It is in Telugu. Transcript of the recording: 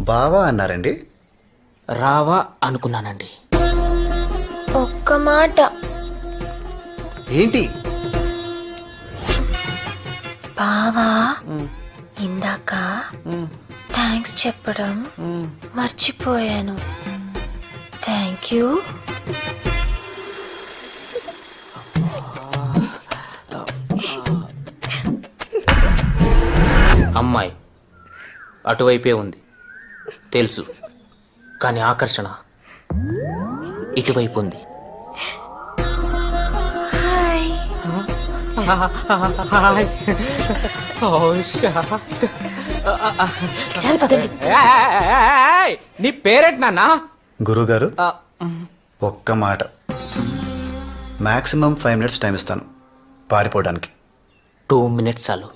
బావా అన్నారండి. రావా అనుకున్నానండి. ఒక్క మాట. ఏంటి? బావా ఇందాక థ్యాంక్స్ చెప్పడం మర్చిపోయాను. Thank you. అమ్మాయి అటువైపే ఉంది తెలుసు, కానీ ఆకర్షణ ఇటువైపు ఉంది. హాయ్. చాలా పదండి. నీ పేరేంటి నాన్న? గురుగారు ఒక్క మాట. మాక్సిమం 5 minutes టైం ఇస్తాను పారిపోవడానికి. 2 minutes చాలు.